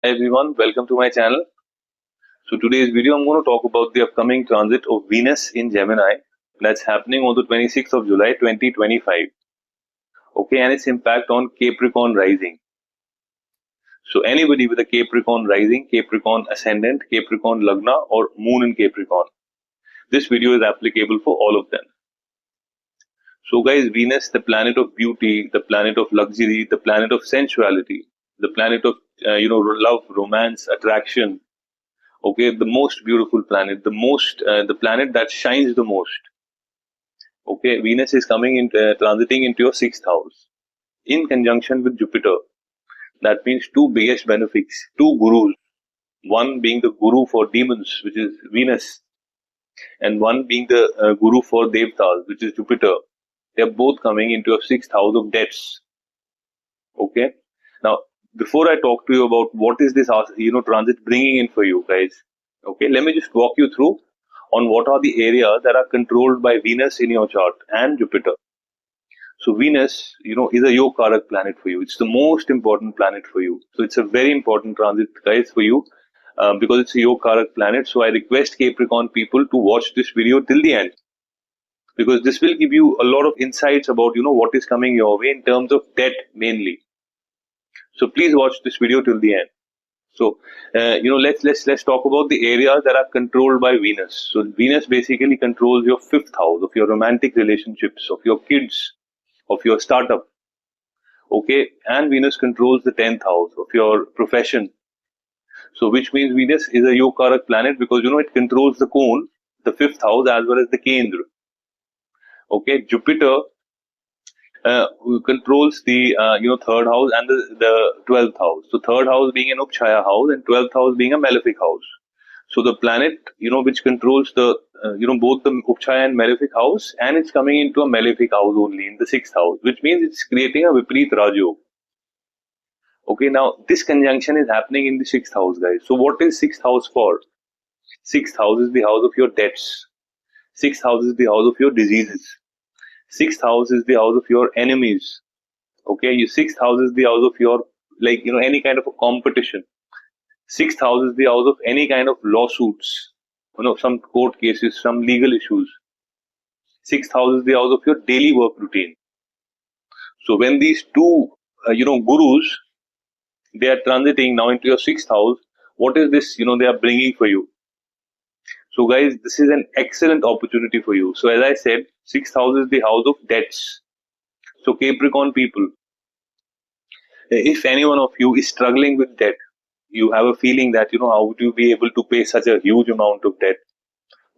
Hi everyone, welcome to my channel. So today's video I'm going to talk about the upcoming transit of Venus in Gemini that's happening on the 26th of July 2025. Okay, and its impact on Capricorn rising. So anybody with a Capricorn rising, Capricorn ascendant, Capricorn Lagna or Moon in Capricorn, this video is applicable for all of them. So guys, Venus, the planet of beauty, the planet of luxury, the planet of sensuality, the planet of love, romance, attraction. Okay, the most beautiful planet, the planet that shines the most. Okay, Venus is coming in, transiting into your sixth house in conjunction with Jupiter. That means two biggest benefics, two gurus. One being the guru for demons, which is Venus, and one being the guru for Devtas, which is Jupiter. They are both coming into your sixth house of debts. Okay. Now, before I talk to you about what is this, transit bringing in for you guys. Okay, let me just walk you through on what are the areas that are controlled by Venus in your chart and Jupiter. So Venus, is a Yogarak planet for you. It's the most important planet for you. So it's a very important transit, guys, for you because it's a Yogarak planet. So I request Capricorn people to watch this video till the end because this will give you a lot of insights about what is coming your way in terms of debt mainly. So please watch this video till the end. So, let's talk about the areas that are controlled by Venus. So, Venus basically controls your fifth house of your romantic relationships, of your kids, of your startup. Okay, and Venus controls the 10th house of your profession. So, which means Venus is a Yogarak planet because it controls the cone, the fifth house, as well as the Kendra. Okay, Jupiter who controls the third house and the 12th house. So third house being an Upchaya house and 12th house being a malefic house. So the planet which controls the both the Upchaya and malefic house, and it's coming into a malefic house only in the sixth house, which means it's creating a Vipreet Rajyog. Okay, now this conjunction is happening in the sixth house, guys. So what is sixth house for? Sixth house is the house of your debts. Sixth house is the house of your diseases. Sixth house is the house of your enemies. Okay, your sixth house is the house of your any kind of a competition. Sixth house is the house of any kind of lawsuits, some court cases, some legal issues. Sixth house is the house of your daily work routine. So when these two gurus, they are transiting now into your sixth house, what is this they are bringing for you? So guys, this is an excellent opportunity for you. So as I said, sixth house is the house of debts. So Capricorn people, if any one of you is struggling with debt, you have a feeling that how would you be able to pay such a huge amount of debt?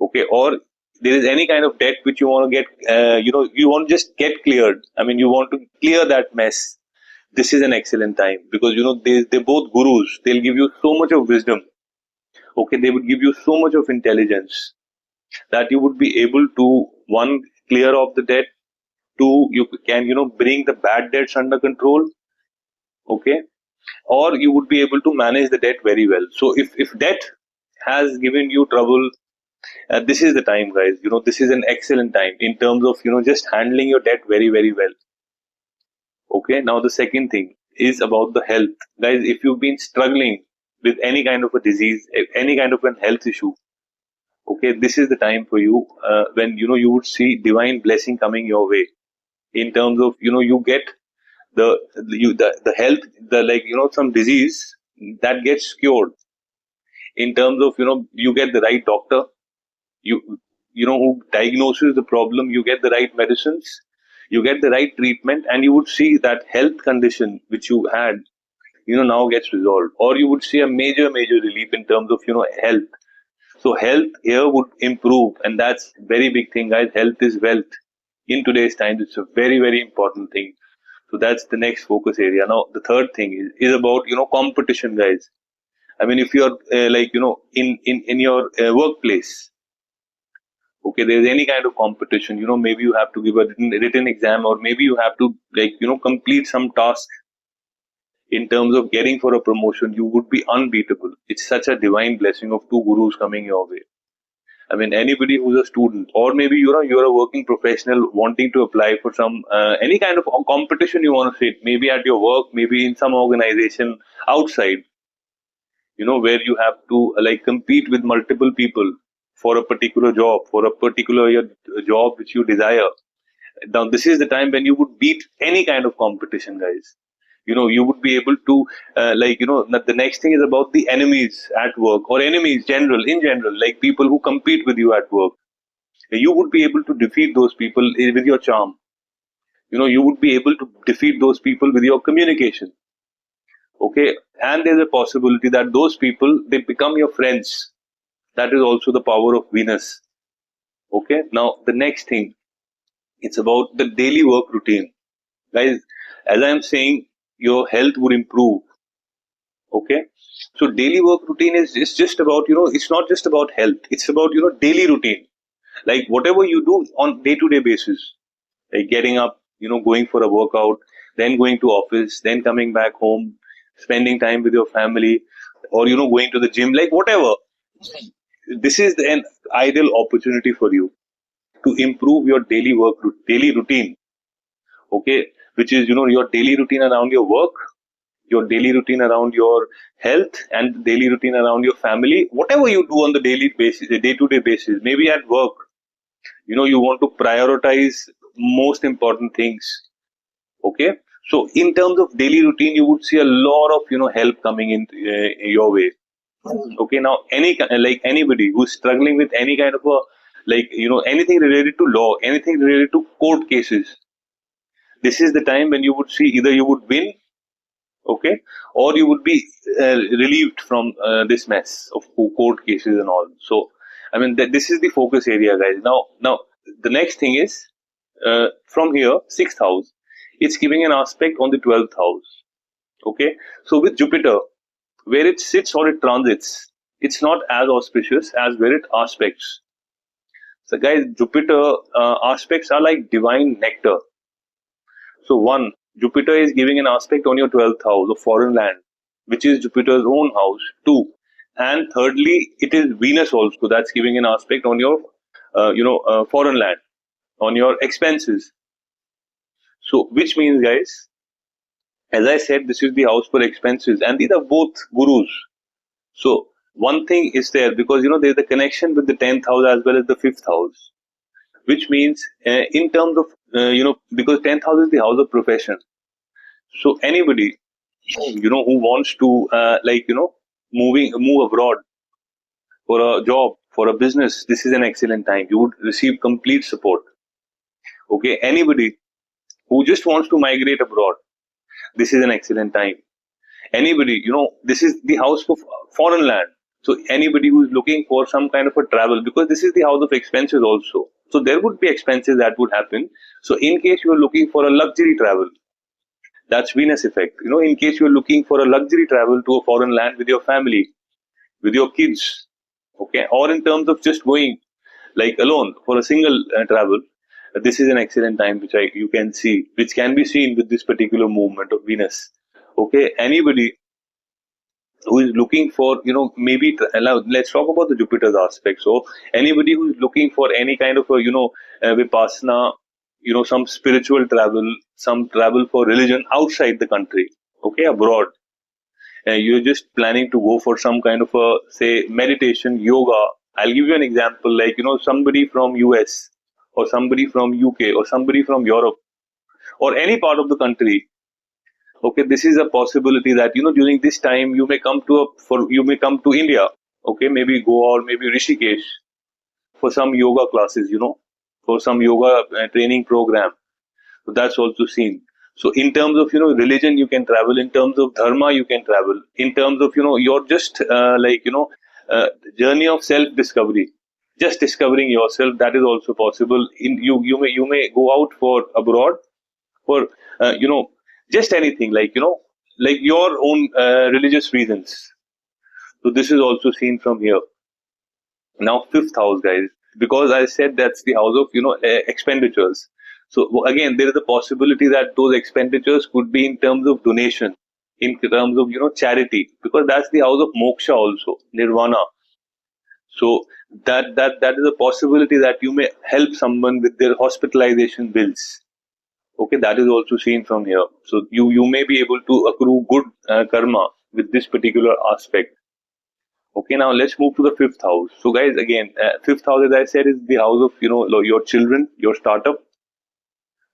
Okay, or there is any kind of debt which you want to get, you want to just get cleared. I mean, you want to clear that mess. This is an excellent time because they're both gurus. They'll give you so much of wisdom. Okay, they would give you so much of intelligence that you would be able to, one, clear off the debt. Two, you can bring the bad debts under control. Okay, or you would be able to manage the debt very well. So if debt has given you trouble, this is the time, guys. This is an excellent time in terms of just handling your debt very, very well. Okay, now the second thing is about the health, guys. If you've been struggling with any kind of a disease, any kind of a health issue, okay, this is the time for you when you would see divine blessing coming your way in terms of you get the health, some disease that gets cured. In terms of you get the right doctor, you who diagnoses the problem, you get the right medicines, you get the right treatment, and you would see that health condition which you had now gets resolved, or you would see a major relief in terms of health. So health here would improve, and that's very big thing, guys. Health is wealth in today's times. It's a very important thing. So that's the next focus area. Now the third thing is about competition, guys. I mean, if you're in your workplace, okay, there's any kind of competition, maybe you have to give a written exam, or maybe you have to complete some task. In terms of getting for a promotion, you would be unbeatable. It's such a divine blessing of two gurus coming your way. I mean, anybody who's a student, or maybe you're a working professional wanting to apply for some any kind of competition you want to say, maybe at your work, maybe in some organization outside. where you have to like compete with multiple people for a particular job, for a particular job which you desire. Now, this is the time when you would beat any kind of competition, guys. You would be able to, the next thing is about the enemies at work, or enemies in general, like people who compete with you at work. You would be able to defeat those people with your charm. You would be able to defeat those people with your communication. Okay. And there's a possibility that those people, they become your friends. That is also the power of Venus. Okay. Now, the next thing, it's about the daily work routine. Guys, as I am saying, your health would improve. Okay. So daily work routine is just about, it's not just about health. It's about, daily routine. Like whatever you do on day to day basis, like getting up, going for a workout, then going to office, then coming back home, spending time with your family, or, going to the gym, like whatever. This is an ideal opportunity for you to improve your daily routine. Okay. Which is, your daily routine around your work, your daily routine around your health, and daily routine around your family. Whatever you do on the daily basis, day to day basis, maybe at work, you want to prioritize most important things. Okay. So in terms of daily routine, you would see a lot of, help coming in your way. Okay. Now, anybody who's struggling with any kind of a, anything related to law, anything related to court cases, this is the time when you would see either you would win, okay, or you would be relieved from this mess of court cases and all. So, I mean, this is the focus area, guys. Now, the next thing is from here, sixth house. It's giving an aspect on the 12th house. Okay, so with Jupiter, where it sits or it transits, it's not as auspicious as where it aspects. So, guys, Jupiter aspects are like divine nectar. So, one, Jupiter is giving an aspect on your 12th house of foreign land, which is Jupiter's own house. Two, and thirdly, it is Venus also that's giving an aspect on your, foreign land, on your expenses. So, which means, guys, as I said, this is the house for expenses, and these are both gurus. So, one thing is there because there's a connection with the 10th house as well as the 5th house, which means in terms of because 10th house is the house of profession. So anybody who wants to move abroad for a job, for a business, this is an excellent time. You would receive complete support. Okay, anybody who just wants to migrate abroad, this is an excellent time. Anybody, this is the house for foreign land. So anybody who is looking for some kind of a travel, because this is the house of expenses also. So there would be expenses that would happen. So in case you are looking for a luxury travel, that's Venus effect. In case you're looking for a luxury travel to a foreign land with your family, with your kids, okay, or in terms of just going like alone for a single travel, this is an excellent time you can see, which can be seen with this particular movement of Venus. Okay, anybody who is looking for, let's talk about the Jupiter's aspect. So anybody who is looking for any kind of a, vipassana, some spiritual travel, some travel for religion outside the country, okay, abroad. You're just planning to go for some kind of a, say, meditation, yoga. I'll give you an example, like, somebody from US or somebody from UK or somebody from Europe or any part of the country. Okay, this is a possibility that, during this time you may come to India. Okay, maybe Goa or maybe Rishikesh for some yoga classes, for some yoga training program. So that's also seen. So in terms of, religion, you can travel. In terms of dharma, you can travel. In terms of, you're just journey of self-discovery, just discovering yourself, that is also possible. You may go out for abroad for, just anything like, like your own religious reasons. So this is also seen from here. Now, fifth house, guys, because I said that's the house of, expenditures. So again, there is a possibility that those expenditures could be in terms of donation, in terms of, charity, because that's the house of moksha also, nirvana. So that is a possibility that you may help someone with their hospitalization bills. Okay, that is also seen from here. So you may be able to accrue good karma with this particular aspect. Okay, now let's move to the fifth house. So guys, again, fifth house, as I said, is the house of, your children, your startup.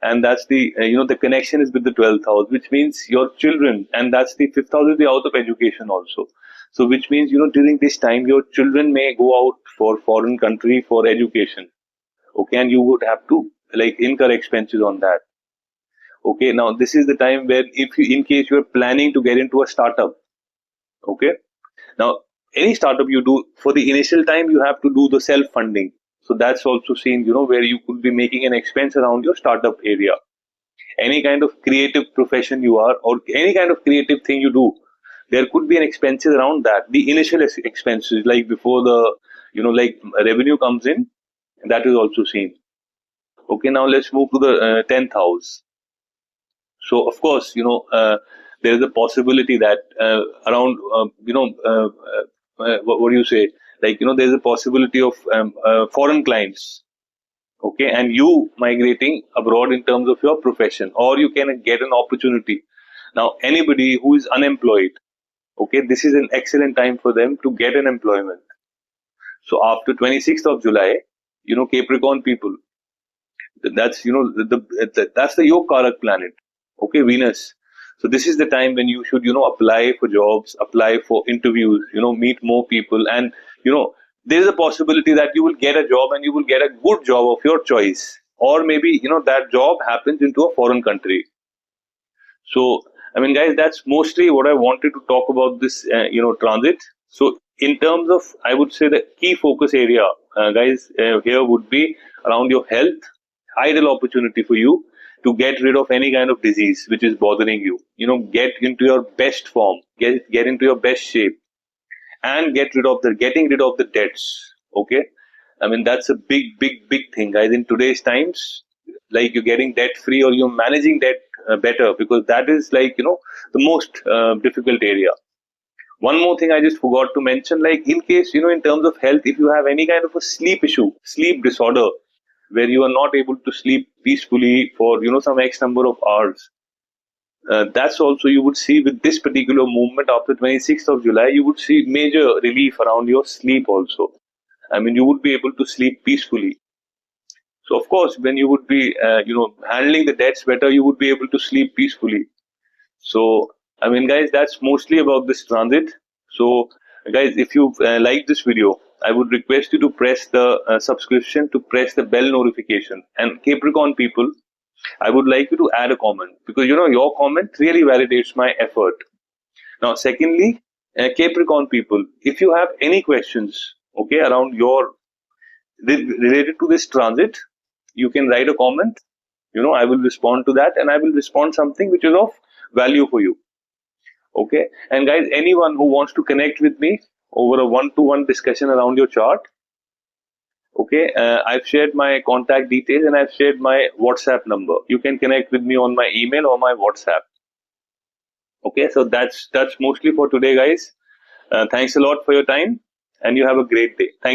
And that's the, the connection is with the 12th house, which means your children. And that's the fifth house is the house of education also. So which means, during this time, your children may go out for foreign country for education. Okay, and you would have to like incur expenses on that. Okay, now this is the time where if you, in case you're planning to get into a startup, okay, now any startup you do for the initial time, you have to do the self funding. So that's also seen, where you could be making an expense around your startup area. Any kind of creative profession you are, or any kind of creative thing you do, there could be an expenses around that. The initial expenses, like before the, like revenue comes in, that is also seen. Okay, now let's move to the 10th house. So of course, there is a possibility that around, what do you say? Like, there's a possibility of foreign clients. Okay, and you migrating abroad in terms of your profession, or you can get an opportunity. Now, anybody who is unemployed, okay, this is an excellent time for them to get an employment. So after 26th of July, Capricorn people, that's that's the yoke karak planet, okay, Venus. So this is the time when you should apply for jobs, apply for interviews, meet more people, and there is a possibility that you will get a job and you will get a good job of your choice, or maybe that job happens into a foreign country. So, I mean, guys, that's mostly what I wanted to talk about this, transit. So, in terms of, I would say the key focus area, guys, here would be around your health. Ideal opportunity for you to get rid of any kind of disease which is bothering you. Get into your best form, get into your best shape, and getting rid of the debts. Okay, I mean that's a big thing, guys. In today's times, like you're getting debt free or you're managing debt better, because that is like the most difficult area. One more thing I just forgot to mention, like in case in terms of health, if you have any kind of a sleep issue, sleep disorder, where you are not able to sleep peacefully for some X number of hours, that's also you would see with this particular movement after 26th of July, you would see major relief around your sleep also. I mean, you would be able to sleep peacefully. So of course, when you would be, handling the debts better, you would be able to sleep peacefully. So, I mean, guys, that's mostly about this transit. So, guys, if you like this video, I would request you to press the subscription, to press the bell notification. And Capricorn people, I would like you to add a comment, because your comment really validates my effort. Now, secondly, Capricorn people, if you have any questions, okay, around your related to this transit, you can write a comment. I will respond to that, and I will respond something which is of value for you. Okay, and guys, anyone who wants to connect with me over a one-to-one discussion around your chart, okay, I've shared my contact details and I've shared my WhatsApp number. You can connect with me on my email or my WhatsApp. Okay, so that's mostly for today, guys. Thanks a lot for your time, and you have a great day. Thank you.